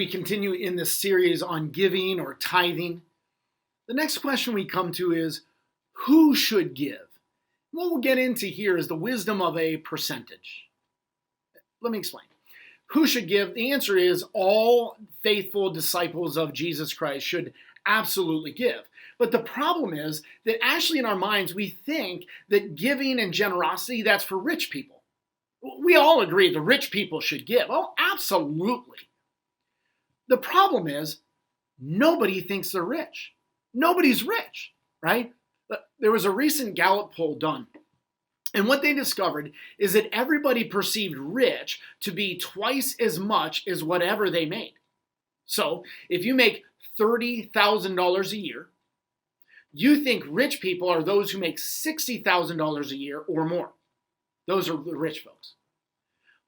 continue in this series on giving or tithing, the next question we come to is, who should give? What we'll get into here is the wisdom of a percentage. Let me explain. Who should give? The answer is all faithful disciples of Jesus Christ should absolutely give. But the problem is that actually in our minds, we think that giving and generosity, that's for rich people. We all agree the rich people should give. Oh, absolutely. The problem is nobody thinks they're rich. Nobody's rich, right? There was a recent Gallup poll done. And what they discovered is that everybody perceived rich to be twice as much as whatever they made. So if you make $30,000 a year, you think rich people are those who make $60,000 a year or more. Those are the rich folks.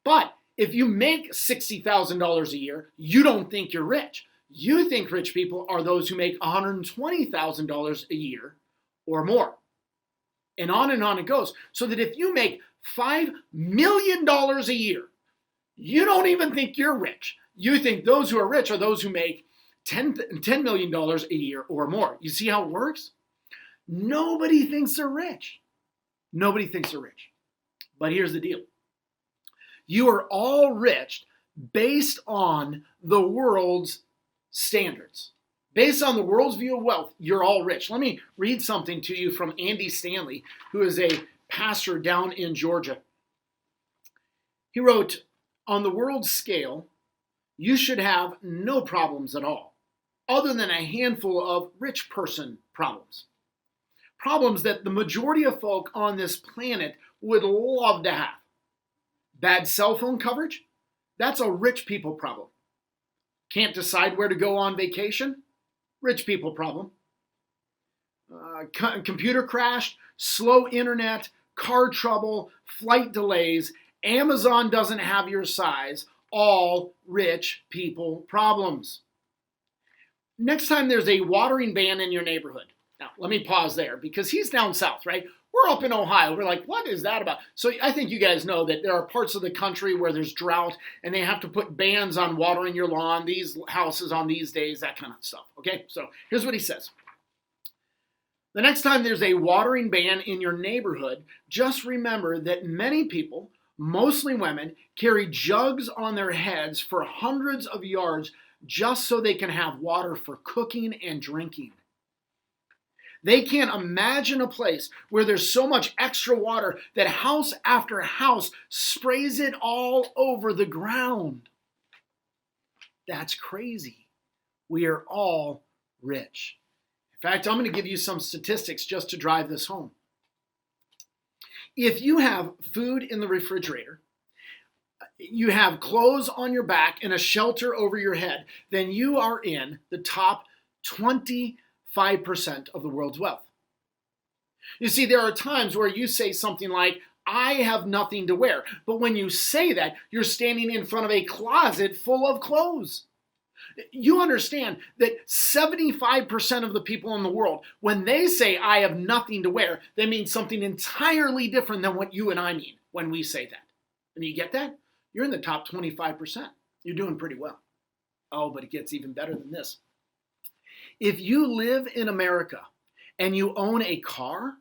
But if you make $60,000 a year, you don't think you're rich. You think rich people are those who make $120,000 a year or more. And on it goes. So that if you make $5 million a year, you don't even think you're rich. You think those who are rich are those who make $10 million a year or more. You see how it works? Nobody thinks they're rich. Nobody thinks they're rich. But here's the deal. You are all rich based on the world's standards. Based on the world's view of wealth, you're all rich. Let me read something to you from Andy Stanley, who is a pastor down in Georgia. He wrote, on the world's scale, you should have no problems at all, other than a handful of rich person problems. Problems that the majority of folk on this planet would love to have. Bad cell phone coverage? That's a rich people problem. Can't decide where to go on vacation? Rich people problem. Computer crashed, slow internet, car trouble, flight delays, Amazon doesn't have your size, all rich people problems. Next time there's a watering ban in your neighborhood. Now, let me pause there because he's down south, right? We're up in Ohio. We're like, what is that about? So I think you guys know that there are parts of the country where there's drought and they have to put bans on watering your lawn, these houses on these days, that kind of stuff. Okay, so here's what he says. The next time there's a watering ban in your neighborhood, just remember that many people, mostly women, carry jugs on their heads for hundreds of yards just so they can have water for cooking and drinking. They can't imagine a place where there's so much extra water that house after house sprays it all over the ground. That's crazy. We are all rich. In fact, I'm going to give you some statistics just to drive this home. If you have food in the refrigerator, you have clothes on your back and a shelter over your head, then you are in the top 25% of the world's wealth. You see, there are times where you say something like, I have nothing to wear. But when you say that, you're standing in front of a closet full of clothes. You understand that 75% of the people in the world, when they say, I have nothing to wear, they mean something entirely different than what you and I mean when we say that. And you get that? You're in the top 25%. You're doing pretty well. Oh, but it gets even better than this. If you live in America and you own a car,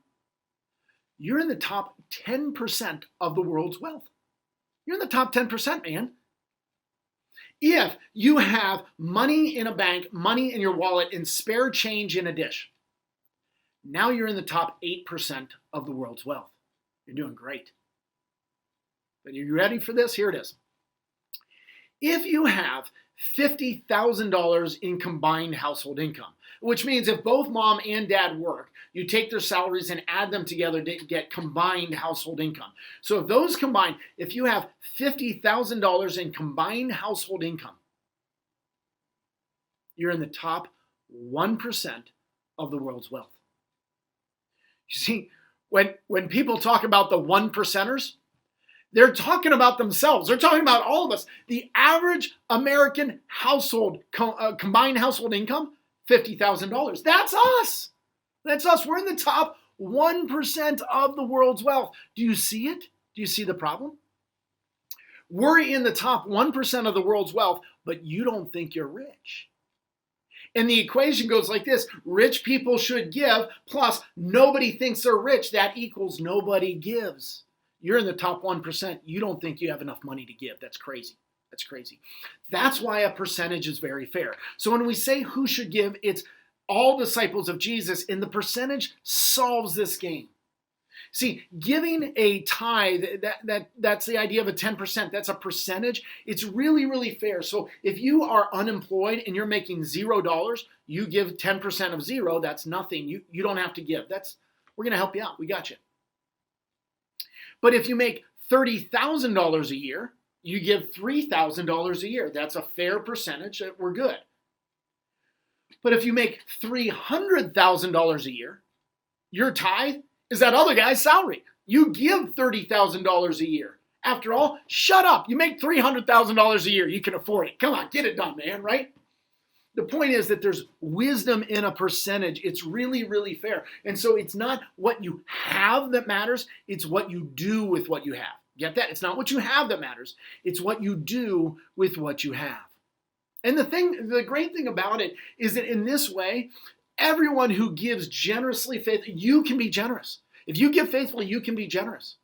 you're in the top 10% of the world's wealth. You're in the top 10%, man. If you have money in a bank, money in your wallet, and spare change in a dish, now you're in the top 8% of the world's wealth. You're doing great. But are you ready for this? Here it is. If you have $50,000 in combined household income, which means if both mom and dad work, you take their salaries and add them together to get combined household income. So if those combined, if you have $50,000 in combined household income, you're in the top 1% of the world's wealth. You see, when people talk about the one percenters, they're talking about themselves. They're talking about all of us. The average American household, combined household income, $50,000. That's us. That's us. We're in the top 1% of the world's wealth. Do you see it? Do you see the problem? We're in the top 1% of the world's wealth, but you don't think you're rich. And the equation goes like this: rich people should give, plus nobody thinks they're rich. That equals nobody gives. You're in the top 1%. You don't think you have enough money to give. That's crazy. That's crazy. That's why a percentage is very fair. So when we say who should give, it's all disciples of Jesus, and the percentage solves this game. See, giving a tithe, that's the idea of a 10%. That's a percentage. It's really, really fair. So if you are unemployed and you're making $0, you give 10% of zero. That's nothing. You don't have to give. We're going to help you out. We got you. But if you make $30,000 a year, you give $3,000 a year. That's a fair percentage. We're good. But if you make $300,000 a year, your tithe is that other guy's salary. You give $30,000 a year. After all, shut up. You make $300,000 a year. You can afford it. Come on, get it done, man, right? The point is that there's wisdom in a percentage. It's really, really fair. And so it's not what you have that matters. It's what you do with what you have. Get that? It's not what you have that matters. It's what you do with what you have. And the great thing about it is that in this way, everyone who gives generously, you can be generous. If you give faithfully, you can be generous.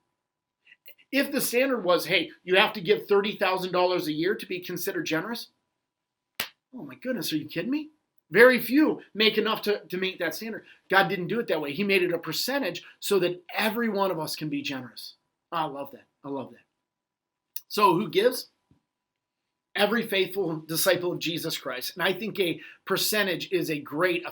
If the standard was, hey, you have to give $30,000 a year to be considered generous, oh my goodness, are you kidding me? Very few make enough to meet that standard. God didn't do it that way. He made it a percentage so that every one of us can be generous. I love that. I love that. So who gives? Every faithful disciple of Jesus Christ. And I think a percentage is a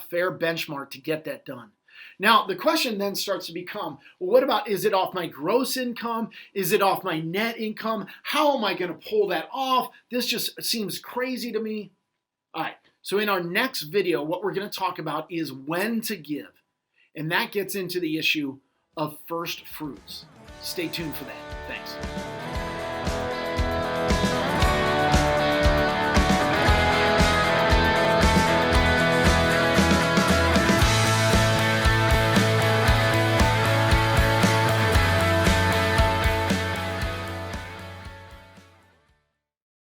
fair benchmark to get that done. Now, the question then starts to become, well, what about, is it off my gross income? Is it off my net income? How am I going to pull that off? This just seems crazy to me. All right, so in our next video, what we're going to talk about is when to give. And that gets into the issue of first fruits. Stay tuned for that. Thanks.